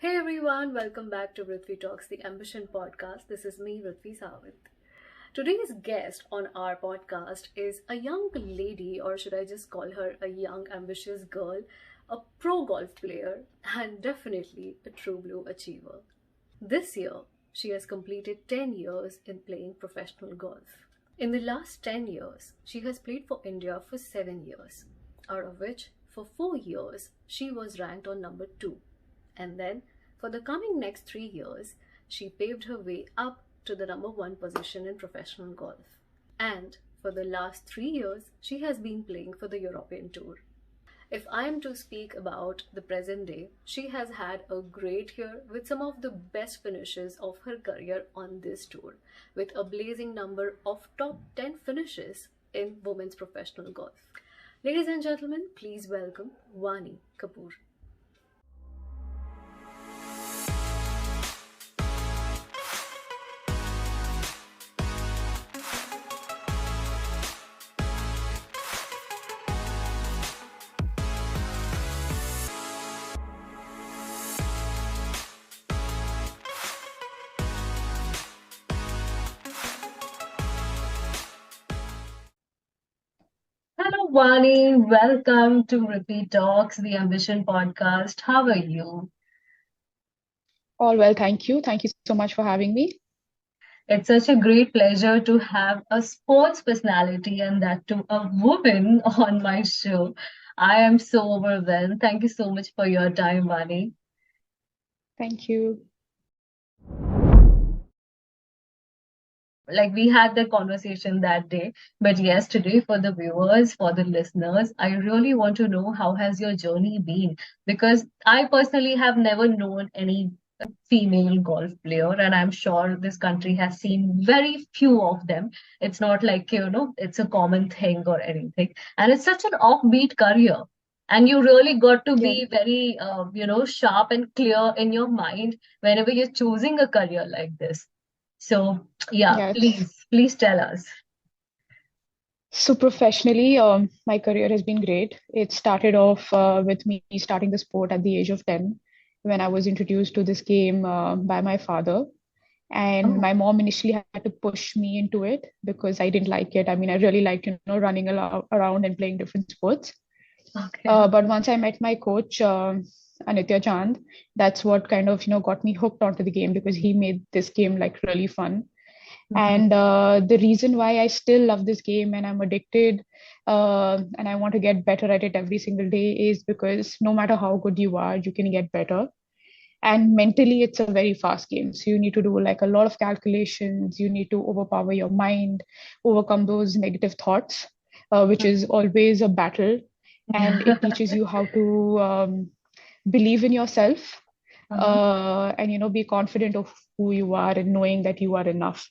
Hey everyone, welcome back to Vritvi Talks, the Ambition podcast. This is me, Vritvi Sawant. Today's guest on our podcast is a young lady, or should I just call her a young, ambitious girl, a pro golf player, and definitely a true blue achiever. This year, she has completed 10 years in playing professional golf. In the last 10 years, she has played for India for 7 years, out of which, for 4 years, she was ranked on number 2. And then, for the coming next 3 years, she paved her way up to the number 1 position in professional golf. And for the last 3 years, she has been playing for the European Tour. If I am to speak about the present day, she has had a great year with some of the best finishes of her career on this tour, with a blazing number of top 10 finishes in women's professional golf. Ladies and gentlemen, please welcome Vani Kapoor. Hello, Vani. Welcome to Repeat Talks, the Ambition podcast. How are you? All well, thank you. Thank you so much for having me. It's such a great pleasure to have a sports personality and that too a woman on my show. I am so overwhelmed. Thank you so much for your time, Vani. Thank you. Like we had the conversation that day, but yesterday for the viewers, for the listeners, I really want to know how has your journey been? Because I personally have never known any female golf player, and I'm sure this country has seen very few of them. It's not like, it's a common thing or anything. And it's such an offbeat career. And you really got to Yeah. be very, sharp and clear in your mind whenever you're choosing a career like this. So, yeah, Yeah, it's please tell us. so professionally, my career has been great. It started off with me starting the sport at the age of 10 when I was introduced to this game by my father. And Oh, my mom initially had to push me into it because I didn't like it. I mean, I really liked, running around and playing different sports. okay. But once I met my coach, Anitya Chand, that's what kind of, got me hooked onto the game because he made this game like really fun. Mhm. And the reason why I still love this game and I'm addicted and I want to get better at it every single day is because no matter how good you are, you can get better. And mentally, it's a very fast game. So you need to do like a lot of calculations. You need to overpower your mind, overcome those negative thoughts, which is always a battle. And Yeah. it teaches you how to believe in yourself Uh-huh. and, be confident of who you are and knowing that you are enough.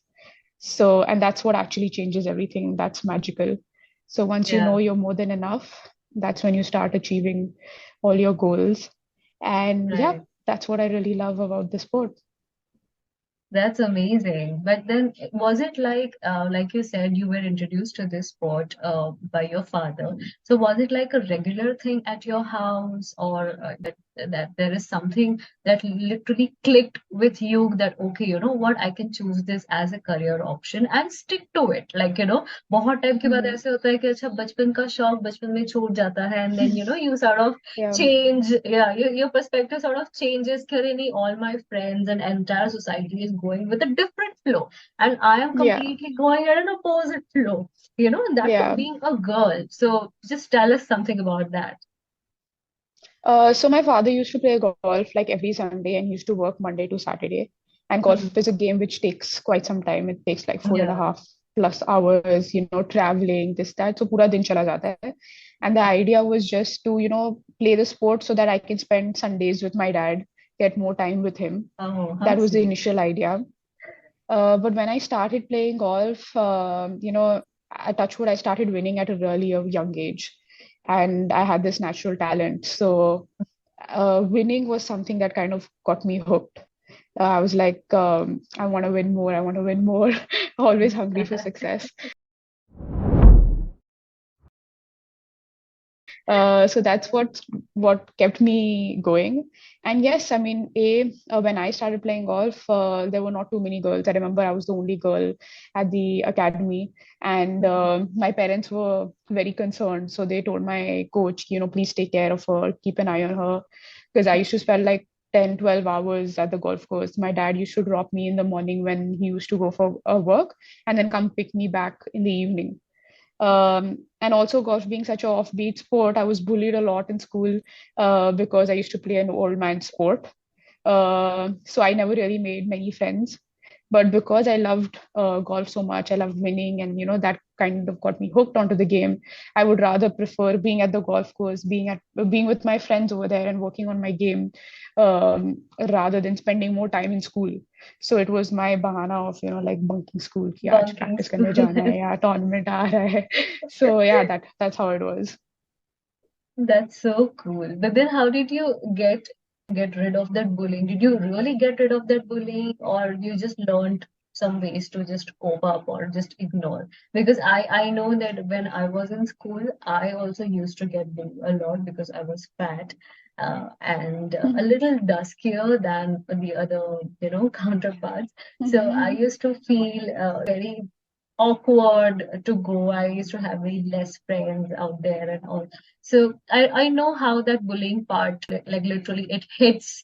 So, and that's what actually changes everything. That's magical. So once you know Yeah, you're more than enough, that's when you start achieving all your goals. And yeah, right. that's what I really love about the sport. That's amazing. But then, was it like you said, you were introduced to this sport by your father. So was it like a regular thing at your house, or that there is something that literally clicked with you that okay, you know what, I can choose this as a career option and stick to it. Like, बहुत time के बाद Hmm. ऐसे होता है कि अच्छा बचपन का शौक बचपन में छूट जाता है, and then you sort of Yeah, change, yeah, your perspective sort of changes. Currently all my friends and entire society is going with a different flow, and I am yeah, completely going at an opposite flow, and that too yeah. being a girl. So just tell us something about that. So my father used to play golf like every Sunday and he used to work Monday to Saturday. And golf Mhm. is a game which takes quite some time. It takes like four and a Yeah. half plus hours, traveling, this, that. So pura din chala jata hai. And the idea was just to, play the sport so that I can spend Sundays with my dad, get more time with him. Oh, how That was the sweet. initial idea. But when I started playing golf, I touch wood, I started winning at a really young age. And I had this natural talent. So winning was something that kind of got me hooked. I was like, I want to win more. I want to win more. Always hungry for success. So that's what kept me going. And yes, I mean, when I started playing golf, there were not too many girls. I remember I was the only girl at the academy, and my parents were very concerned. So they told my coach, please take care of her, keep an eye on her, because I used to spend like 10, 12 hours at the golf course. My dad used to drop me in the morning when he used to go for work, and then come pick me back in the evening. And also, golf being such an offbeat sport, I was bullied a lot in school because I used to play an old man sport. So I never really made many friends. But because I loved golf so much, I loved winning, and that kind of got me hooked onto the game. I would rather prefer being at the golf course, being with my friends over there, and working on my game, rather than spending more time in school. So it was my bahana of like bunking school कि आज Bunking practice school. करने जाना है या tournament आ रहा है. So yeah, that's how it was. That's so cool. But then how did you get rid of that bullying? Did you really get rid of that bullying, or you just learned some ways to just cope up or just ignore? Because I know that when I was in school, I also used to get bullied a lot because I was fat. And a Mhm. little duskier than the other, counterparts. So I Mhm. used to feel very awkward to go. I used to have very less friends out there and all. So I know how that bullying part, like literally, it hits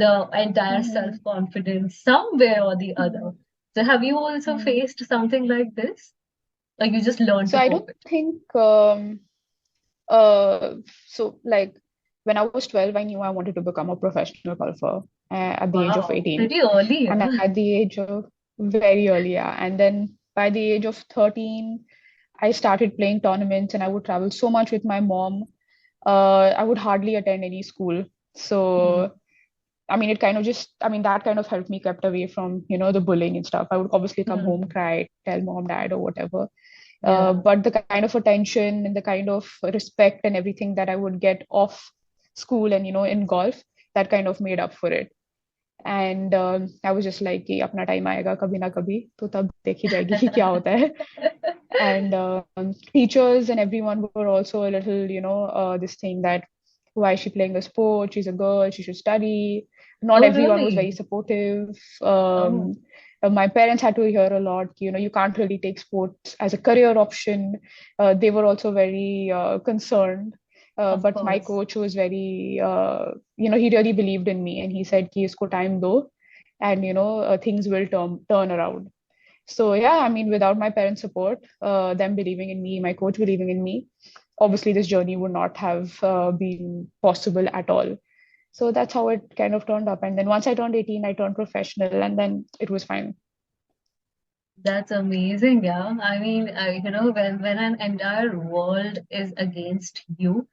the entire Mhm. self-confidence somewhere or the other. Mhm. So have you also Mhm. faced something like this? Like you just learned So to I cope don't it? think uh like when I was 12, I knew I wanted to become a professional golfer at the age of Wow, 18. pretty early, And yeah. at the age of very early, yeah. And then by the age of 13, I started playing tournaments and I would travel so much with my mom. I would hardly attend any school. Mhm. So I mean, that kind of helped me kept away from, the bullying and stuff. I would obviously come home, Mhm. cry, tell mom, dad, or whatever. Yeah. But the kind of attention and the kind of respect and everything that I would get off school and, in golf, that kind of made up for it. And I was just like कि अपना time आएगा कभी ना कभी तो तब देखी जाएगी कि क्या होता है. And teachers and everyone were also a little, this thing that why is she playing a sport? She's a girl, she should study. Not Oh, everyone was very really? supportive. Oh, My parents had to hear a lot, you can't really take sports as a career option. They were also very concerned. of But my course. coach was very, he really believed in me and he said, ki isko time do and, things will turn around. So yeah, I mean, without my parents' support, them believing in me, my coach believing in me, obviously this journey would not have been possible at all. So that's how it kind of turned up. And then once I turned 18, I turned professional, and then it was fine. That's amazing, yeah. I mean, when an entire world is against you,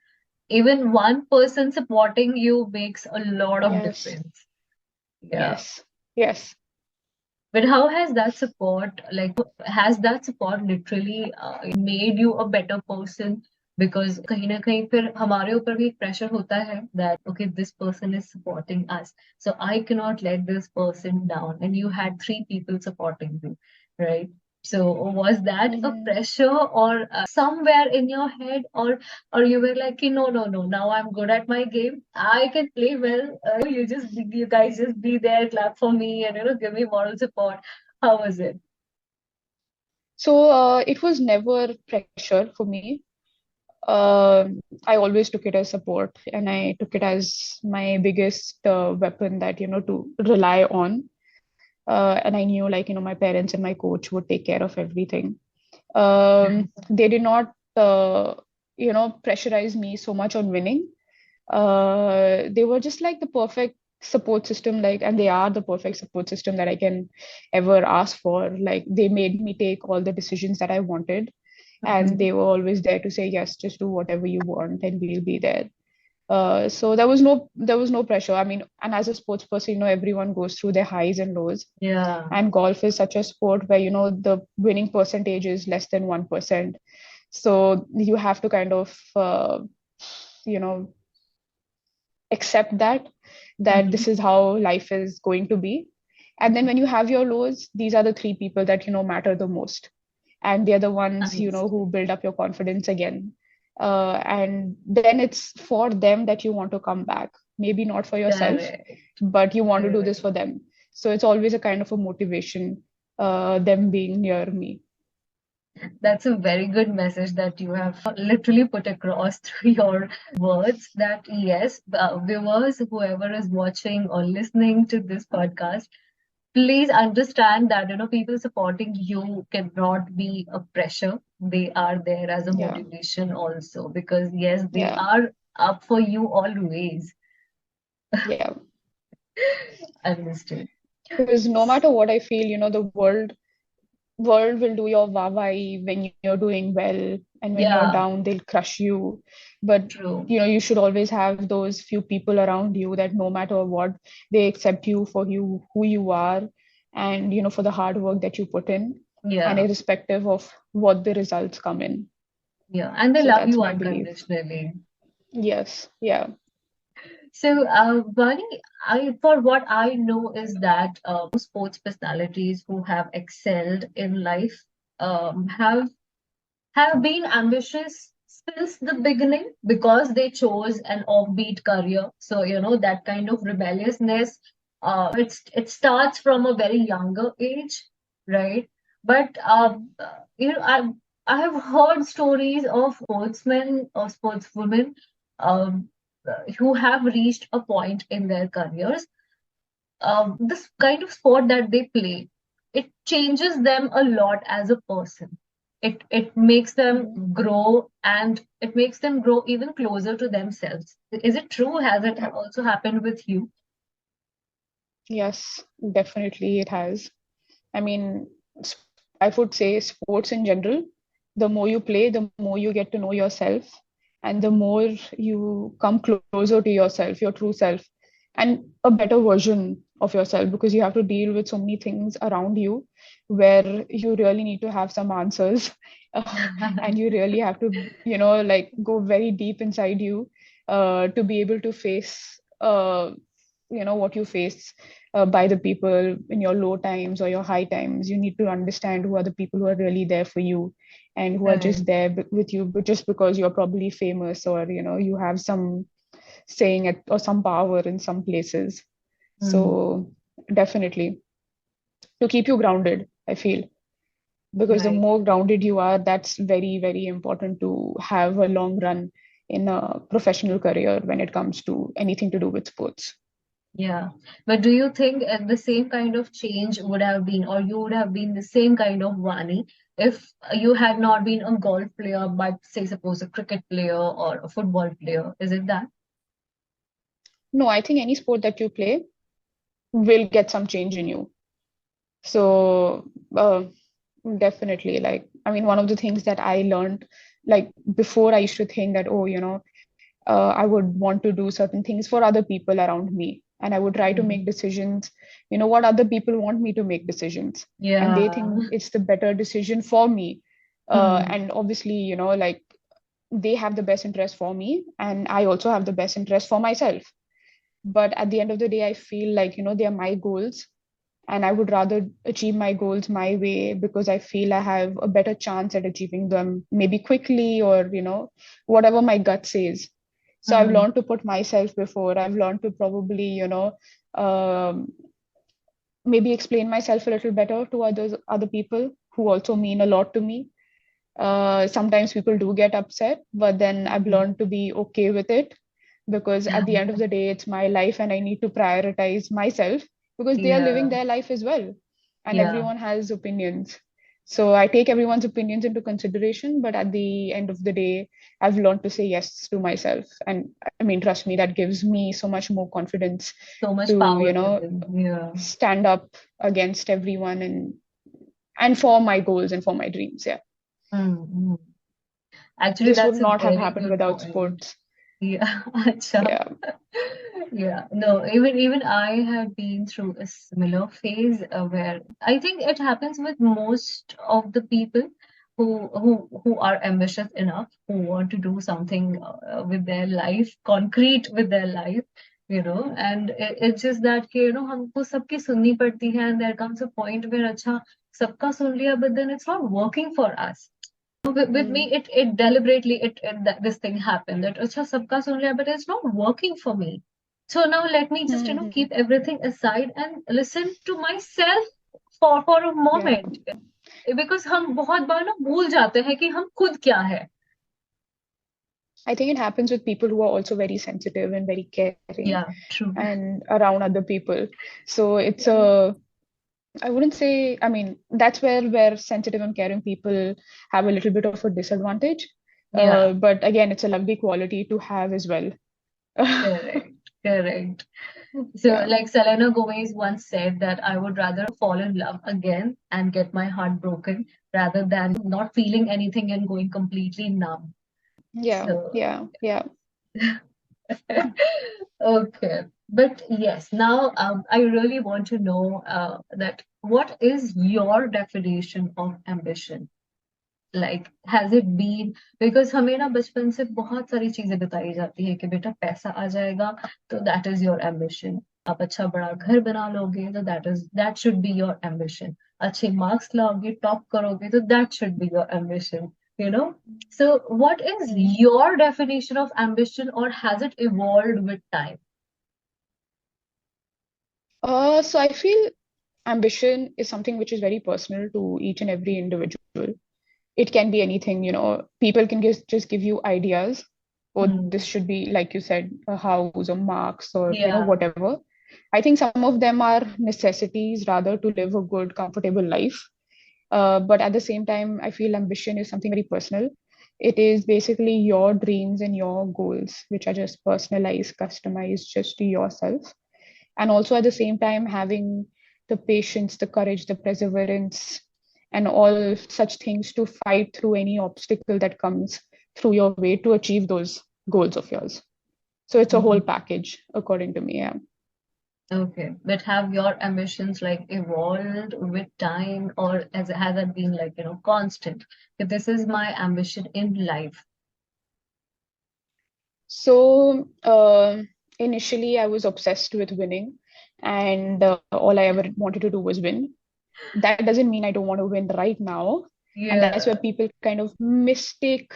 even one person supporting you makes a lot of Yes, difference. Yeah. yes, yes. But how has that support, has that support literally made you a better person? Because कहीं ना कहीं फिर हमारे ऊपर भी एक pressure होता है that okay, this person is supporting us, so I cannot let this person down. And you had three people supporting you, right? So was that a Mhm. pressure or somewhere in your head, or you were like, no, no, no, now I'm good at my game, I can play well. You guys just be there, clap for me, and give me moral support. How was it? So it was never pressure for me. I always took it as support, and I took it as my biggest weapon that to rely on. And I knew like my parents and my coach would take care of everything. They did not pressurize me so much on winning. They were just like the perfect support system, like, and they are the perfect support system that I can ever ask for. Like, they made me take all the decisions that I wanted, and Mhm. they were always there to say, yes, just do whatever you want, and we'll be there. So there was no pressure. I mean, and as a sports person, everyone goes through their highs and lows, Yeah. and golf is such a sport where the winning percentage is less than 1%. So you have to kind of you know accept that Hmm. this is how life is going to be. And then when you have your lows, these are the three people that matter the most, and they're the ones Nice. who build up your confidence again. And then it's for them that you want to come back. Maybe not for yourself, Correct. but you want to do this Correct. for them. So it's always a kind of a motivation, them being near me. That's a very good message that you have literally put across through your words. That yes, viewers, whoever is watching or listening to this podcast, please understand that people supporting you cannot be a pressure. They are there as a Yeah, motivation also, because yes, they yeah, are up for you always. yeah. Understood. Because no matter what I feel, the world will do your wah when you're doing well, and when you're Yeah, down, they'll crush you. But true. you should always have those few people around you that no matter what, they accept you for you who you are, and for the hard work that you put in, and Yeah, irrespective of what the results come in. yeah, and they So love that's you my belief. unconditionally. Yes, yeah. So, Vani, for what I know is that most sports personalities who have excelled in life um, have have been ambitious since the beginning because they chose an offbeat career. So, that kind of rebelliousness, it starts from a very younger age, right? But I have heard stories of sportsmen or sportswomen um, who have reached a point in their careers. This kind of sport that they play, it changes them a lot as a person. It makes them Mhm. grow, and it makes them grow even closer to themselves. Is it true? Has it Yeah. also happened with you? Yes, definitely it has. I mean, I would say sports in general, the more you play, the more you get to know yourself, and the more you come closer to yourself, your true self, and a better version of yourself, because you have to deal with so many things around you where you really need to have some answers. And you really have to, like go very deep inside you to be able to face what you face by the people in your low times or your high times. You need to understand who are the people who are really there for you, and who are Right. just there with you but just because you're probably famous, or you have some saying it or some power in some places. Hmm. So definitely, to keep you grounded, I feel, because the Right. more grounded you are, that's very, very important to have a long run in a professional career when it comes to anything to do with sports. Yeah. But do you think the same kind of change would have been, or you would have been the same kind of Vani if you had not been a golf player, but say, suppose a cricket player or a football player? Is it that? No, I think any sport that you play will get some change in you. So definitely, like, I mean, one of the things that I learned, like before, I used to think that, oh, I would want to do certain things for other people around me. And I would try to Hmm. make decisions, what other people want me to make decisions. And they Yeah. think it's the better decision for me. Hmm. And obviously, like they have the best interest for me, and I also have the best interest for myself. But at the end of the day, I feel like, they are my goals, and I would rather achieve my goals my way because I feel I have a better chance at achieving them maybe quickly, or whatever my gut says. So I've Hmm. learned to put myself before. I've learned to probably um, maybe explain myself a little better to other people who also mean a lot to me. Sometimes people do get upset, but then I've Hmm. learned to be okay with it, because at the end of the day, it's my life and I need to prioritize myself, because they are living Yeah. their life as well. And Yeah. everyone has opinions. So I take everyone's opinions into consideration, but at the end of the day, I've learned to say yes to myself. And I mean, trust me, that gives me so much more confidence So much to, power within. Yeah. stand up against everyone, and for my goals and for my dreams. Yeah. Hmm. Actually, This would that's a not have very happened good without point. sports. Yeah. Acha. Yeah. Yeah, no, even I have been through a similar phase where I think it happens with most of the people who are ambitious enough, who want to do something with their life, concrete with their life, and it's just that कि, हमको सबकी सुननी पड़ती है, and there comes a point where अच्छा सबका सुन लिया, but then it's not working for us. with me, Mm. it deliberately, that this thing happened, that acha sabka sun liya, but it's not working for me. So now let me just, Hmm. keep everything aside and listen to myself for a Yeah. moment. Because हम बहुत बार ना भूल जाते हैं कि हम खुद क्या है. I think it happens with people who are also very sensitive and very caring Yeah, true. and around other people. So it's Yeah. I wouldn't say, I mean, that's where sensitive and caring people have a little bit of a disadvantage. Yeah, But again, it's a lovely quality to have as well. correct, correct. So, Yeah. like Selena Gomez once said that I would rather fall in love again and get my heart broken rather than not feeling anything and going completely numb. Yeah. So, Yeah. Yeah. okay. But yes, now I really want to know that what is your definition of ambition? Like, has it been, because हमें ना बचपन से बहुत सारी चीजें बताई जाती है कि बेटा पैसा आ जाएगा तो that is your ambition. आप अच्छा बड़ा घर बना लोगे तो that should be your ambition. अच्छे मार्क्स लाओगे, टॉप करोगे तो that should be your ambition. You know? So what is Mm. your definition of ambition, or has it evolved with time? So I feel ambition is something which is very personal to each and every individual. It can be anything, people can just give you ideas, or Hmm. this should be, like you said, a house or marks or, Yeah. whatever. I think some of them are necessities rather to live a good, comfortable life. But at the same time, I feel ambition is something very personal. It is basically your dreams and your goals, which are just personalized, customized just to yourself. And also at the same time, having the patience, the courage, the perseverance, and all such things to fight through any obstacle that comes through your way to achieve those goals of yours. So it's a whole Mhm. package, according to me. Yeah. Okay, but have your ambitions like evolved with time, or has it been like, constant? If this is my ambition in life. So initially, I was obsessed with winning, and all I ever wanted to do was win. That doesn't mean I don't want to win right now. And that's where Yeah, people kind of mistake,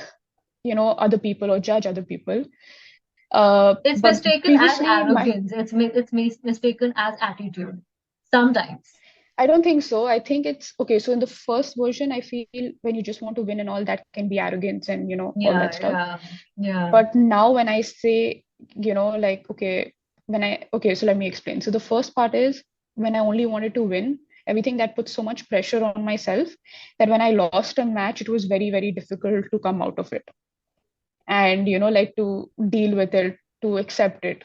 other people or judge other people. it's But mistaken as previously, arrogance. It's mistaken as attitude. Sometimes. I don't think so. I think it's okay. So in the first version, I feel when you just want to win and all that can be arrogance and all that Yeah, stuff. yeah, yeah. But now when I say, like, okay, okay, so let me explain. So the first part is when I only wanted to win, everything that puts so much pressure on myself that when I lost a match, it was very, very difficult to come out of it and, like to deal with it, to accept it.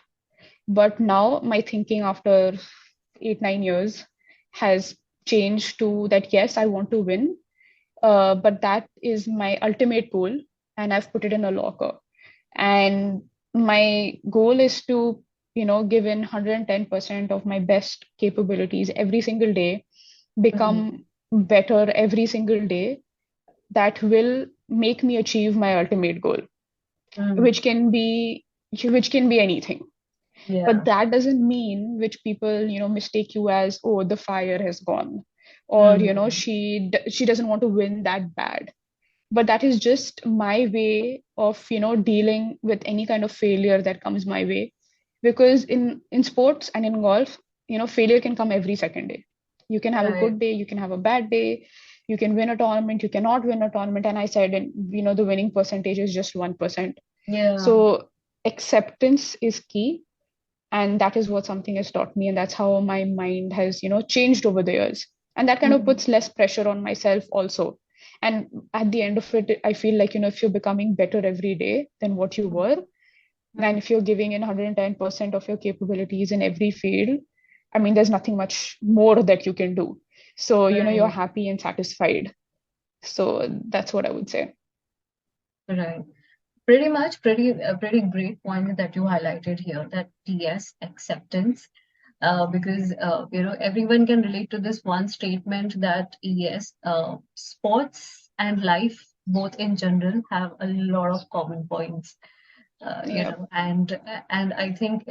But now my thinking after 8, 9 years has changed to that, yes, I want to win, but that is my ultimate goal, and I've put it in a locker. And my goal is to, give in 110% of my best capabilities every single day, Mhm. become better every single day. That will make me achieve my ultimate goal, Mm. which can be anything. But Yeah. that doesn't mean which people, mistake you as, oh, the fire has gone, or Mm. she doesn't want to win that bad. But that is just my way of dealing with any kind of failure that comes my way, because in sports and in golf, failure can come every second day. You can have a Right. good day, you can have a bad day, you can win a tournament, you cannot win a tournament. And I said, and the winning percentage is just 1%. Yeah. So acceptance is key, and that is what something has taught me, and that's how my mind has changed over the years. And that kind of Mm. puts less pressure on myself also. And at the end of it, I feel like if you're becoming better every day than what you were, and if you're giving in 110% of your capabilities in every field, I mean, there's nothing much more that you can do. So you're Right. happy and satisfied. So that's what I would say. Right. Pretty much, pretty great point that you highlighted here, that yes, acceptance, because everyone can relate to this one statement that yes, sports and life both in general have a lot of common points. Yeah. And I think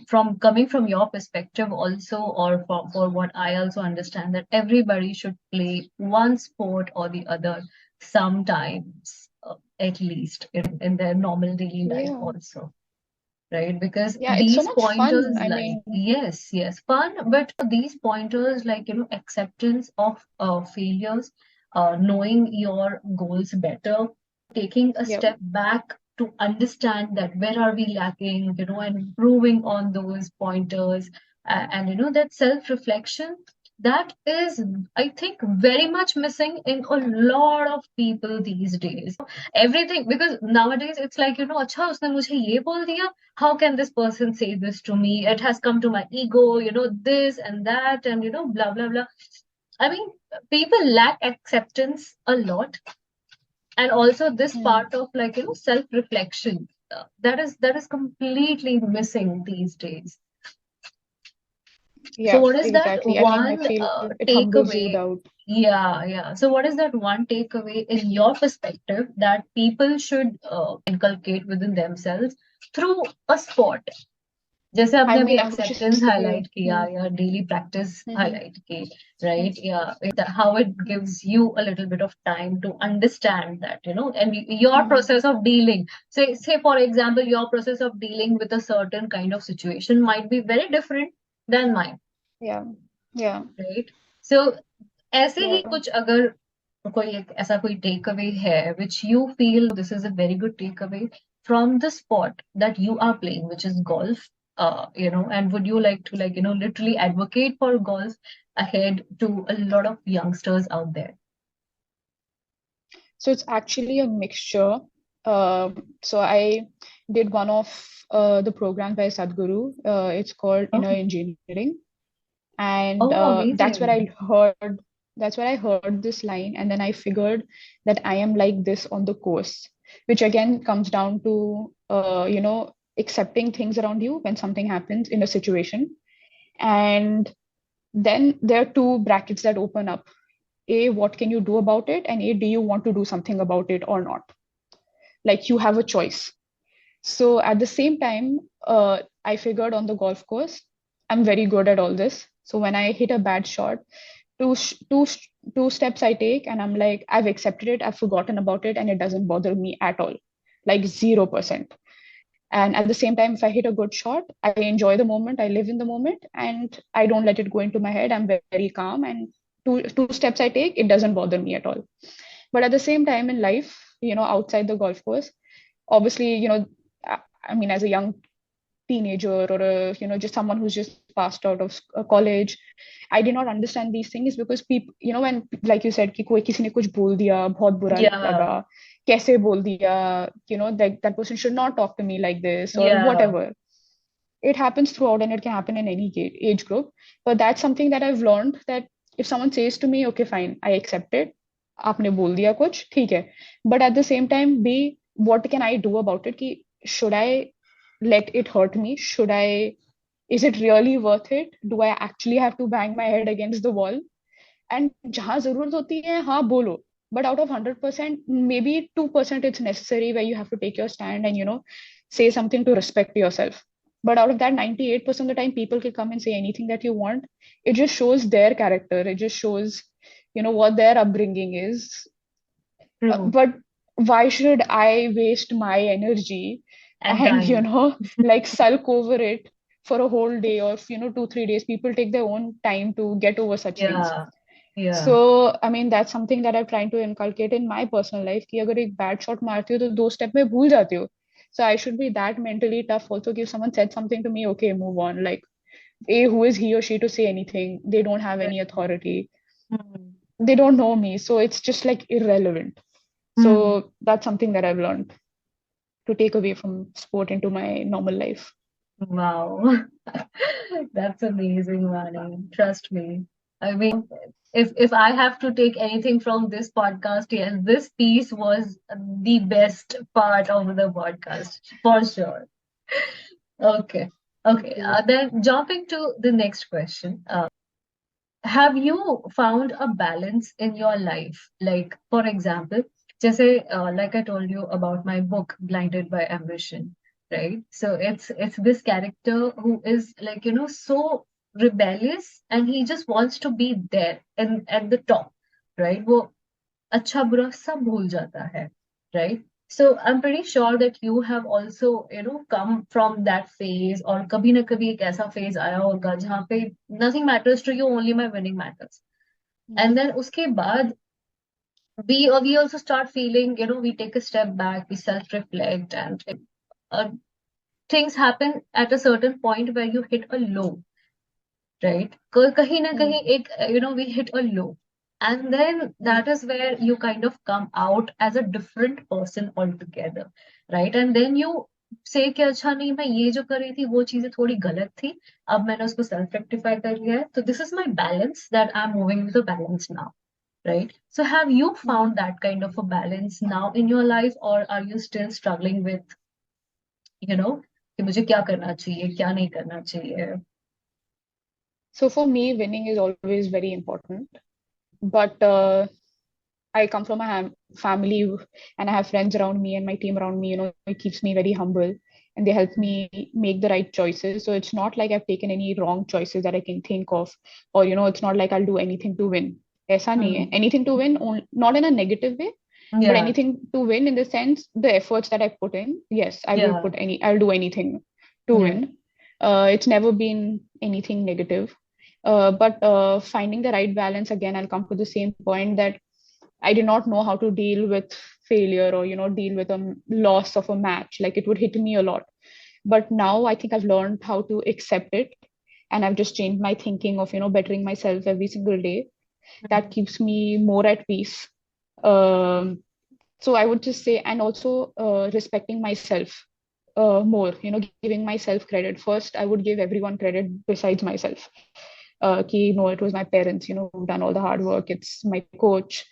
from coming from your perspective also, or for what I also understand, that everybody should play one sport or the other sometimes, at least in their normal daily life Yeah. also, right? Because Yeah, it's so these much fun. pointers, I like, mean, yes, yes, fun, but these pointers, like, acceptance of failures, knowing your goals better, taking a yeah. step back to understand that where are we lacking, and improving on those pointers, and that self-reflection, that is, I think, very much missing in a lot of people these days. Everything, because nowadays it's like, अच्छा उसने मुझे ये बोल दिया, how can this person say this to me? It has come to my ego, this and that, and blah blah blah. I mean, people lack acceptance a lot, and also this Hmm. part of, like, self-reflection, that is completely missing these days. So Yeah, what is that exactly. I mean, I one feel it humbles you takeaway? down. Yeah, yeah. So what is that one takeaway in your perspective that people should inculcate within themselves through a sport? जैसे I आपने अभी mean, I would just acceptance say, highlight किया या daily practice hmm, highlight की, right, या how it gives you a little bit of time to understand that, and your hmm, process of dealing, say for example, your process of dealing with a certain kind of situation might be very different than mine, yeah, yeah, right? So ऐसे ही yeah. कुछ अगर कोई एक ऐसा कोई take away है which you feel this is a very good takeaway from the sport that you are playing, which is golf, and would you like to, like, literally advocate for golf ahead to a lot of youngsters out there? So it's actually a mixture. So I did one of the programs by Sadhguru. It's called Oh, Inner Engineering, and oh, that's where I amazing. heard this line, and then I figured that I am like this on the course, which again comes down to accepting things around you when something happens in a situation, and then there are two brackets that open up. A, what can you do about it? And A, do you want to do something about it or not? Like you have a choice. So at the same time, I figured on the golf course, I'm very good at all this. So when I hit a bad shot, two steps I take, and I'm like, I've accepted it, I've forgotten about it, and it doesn't bother me at all, like 0%. And at the same time, if I hit a good shot, I enjoy the moment, I live in the moment, and I don't let it go into my head. I'm very calm, and two steps I take, it doesn't bother me at all. But at the same time in life, outside the golf course, obviously, I mean, as a young teenager or just someone who's just passed out of college, I did not understand these things because people, when, like you said, कि कोई किसी ने कुछ बोल दिया, बहुत बुरा Yeah, लगा, कैसे बोल दिया, that person should not talk to me like this or yeah. whatever. It happens throughout and it can happen in any age group. But that's something that I've learned, that if someone says to me, okay, fine, I accept it, आपने बोल दिया कुछ, ठीक है. But at the same time, what can I do about it? कि should I let it hurt me? Is it really worth it? Do I actually have to bang my head against the wall? And जहाँ जरूरत होती है, हाँ बोलो. But out of 100%, maybe 2% it's necessary where you have to take your stand and, say something to respect yourself. But out of that 98% of the time, people can come and say anything that you want. It just shows their character. It just shows, what their upbringing is. True. But why should I waste my energy And and, time. like sulk over it for a whole day or, 2, 3 days? People take their own time to get over such things. Yeah, yeah. So, I mean, that's something that I'm trying to inculcate in my personal life कि अगर एक bad shot मारती हो तो 2 step में भूल जाती हो. So I should be that mentally tough also. If someone said something to me, okay, move on. Like, who is he or she to say anything? They don't have any Right. authority. Hmm. They don't know me, so it's just like irrelevant. Hmm. So that's something that I've learned to take away from sport into my normal life. Wow. That's amazing, Vani. Trust me. I mean, if I have to take anything from this podcast, yes, this piece was the best part of the podcast for sure. Okay. Thank Okay. you. Then jumping to the next question. Have you found a balance in your life? Like, for example, just say, like I told you about my book, Blinded by Ambition, right? So it's this character who is, like, so rebellious, and he just wants to be there and at the top, right? Well, अच्छा बुरा सब भूल जाता है, right? So I'm pretty sure that you have also, come from that phase, और कभी ना कभी एक ऐसा phase आया होगा जहाँ पे nothing matters to you, only my winning matters. And then उसके बाद we also start feeling, we take a step back, we self-reflect, and uh, things happen at a certain point where you hit a low, right? कहीं ना कहीं एक, we hit a low. And then that is where you kind of come out as a different person altogether, right? And then you say कि अच्छा नहीं, मैं ये जो कर रही थी वो चीजें थोड़ी गलत थी, अब मैंने उसको सेल्फ रेक्टिफाई कर लिया है, तो this is my balance, that I'm moving with a balance now, right? So have you found that kind of a balance now in your life, or are you still struggling with, कि मुझे क्या करना चाहिए, क्या नहीं करना चाहिए? So for me, winning is always very important. But I come from a family and I have friends around me and my team around me, it keeps me very humble and they help me make the right choices. So it's not like I've taken any wrong choices that I can think of, or, it's not like I'll do anything to win. Aisa nahi hai. Anything to win, not in a negative way, but Yeah, anything to win in the sense, the efforts that I put in, yes, yeah, I'll do anything to yeah. win. It's never been anything negative. But finding the right balance, again, I'll come to the same point that I did not know how to deal with failure or, deal with a loss of a match. Like it would hit me a lot. But now I think I've learned how to accept it. And I've just changed my thinking of, bettering myself every single day. That keeps me more at peace. Um, so I would just say, and also respecting myself more, giving myself credit. First, I would give everyone credit besides myself. It was my parents, who've done all the hard work. It's my coach.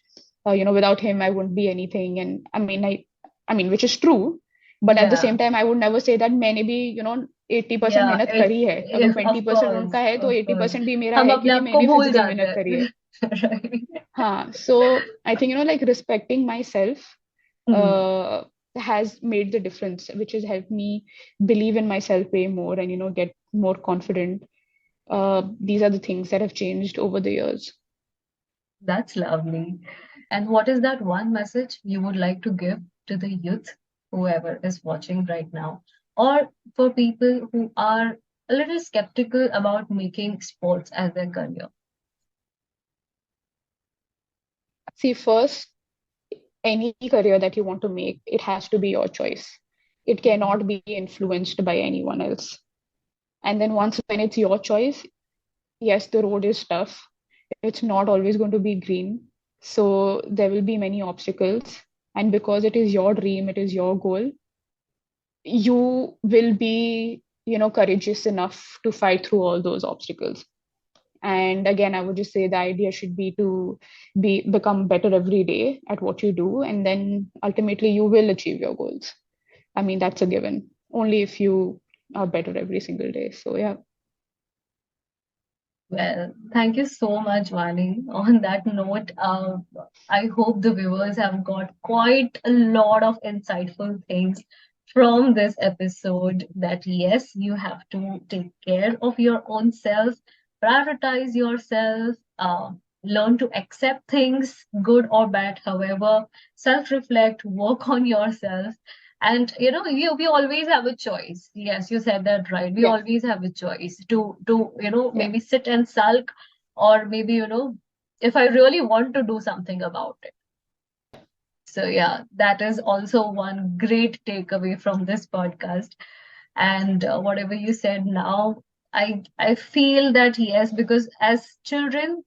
Without him, I wouldn't be anything. And I mean, which is true. But at the Yeah, same time, I would never say that मैंने भी 80% yeah, मेहनत करी है. अगर of 20% course, उनका है तो of course. 80% भी मेरा हम है अपने क्योंकि आप को मैंने भूल फिजिकल जाते मेहनत करी है. हैं. Right. हाँ, so I think like respecting myself Hmm. uh, has made the difference, which has helped me believe in myself way more and get more confident. These are the things that have changed over the years. That's lovely. And what is that one message you would like to give to the youth, whoever is watching right now, or for people who are a little skeptical about making sports as their career? See, first, any career that you want to make, it has to be your choice. It cannot be influenced by anyone else. And then once when it's your choice, yes, the road is tough. It's not always going to be green. So there will be many obstacles. And because it is your dream, it is your goal, you will be, courageous enough to fight through all those obstacles. And again, I would just say the idea should be to become better every day at what you do, and then ultimately you will achieve your goals. I mean, that's a given. Only if you are better every single day. So yeah. Well, thank you so much, Vani. On that note, I hope the viewers have got quite a lot of insightful things from this episode. That yes, you have to take care of your own self, prioritize yourself, learn to accept things, good or bad, however, self-reflect, work on yourself. And we always have a choice. Yes, you said that right. We Yeah. always have a choice to Yeah. maybe sit and sulk, or maybe if I really want to do something about it. So yeah, that is also one great takeaway from this podcast. And whatever you said now, I feel that yes, because as children,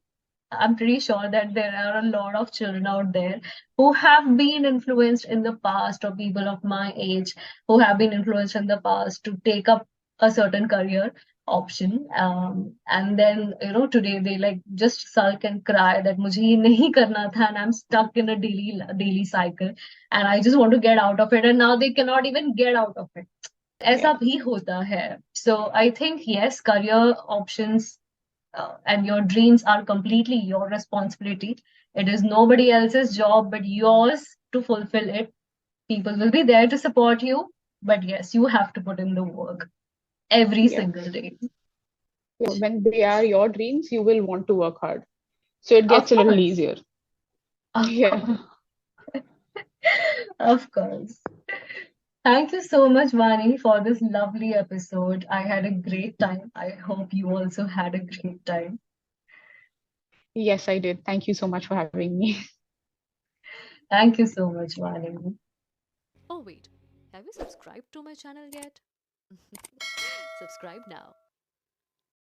I'm pretty sure that there are a lot of children out there who have been influenced in the past, or people of my age who have been influenced in the past to take up a certain career option. And then, today they like just sulk and cry that मुझे ये नहीं करना था, and I'm stuck in a daily cycle, and I just want to get out of it, and now they cannot even get out of it. ऐसा Yeah. भी होता है. So I think yes, career options and your dreams are completely your responsibility. It is nobody else's job but yours to fulfill it. People will be there to support you, but yes, you have to put in the work every Yeah. single day. When they are your dreams, you will want to work hard. So it Of gets a little course, easier. Of course. Yeah. Of course. Thank you so much, Vani, for this lovely episode. I had a great time. I hope you also had a great time. Yes, I did. Thank you so much for having me. Thank you so much, Vani. Oh, wait, have you subscribed to my channel yet? Subscribe now.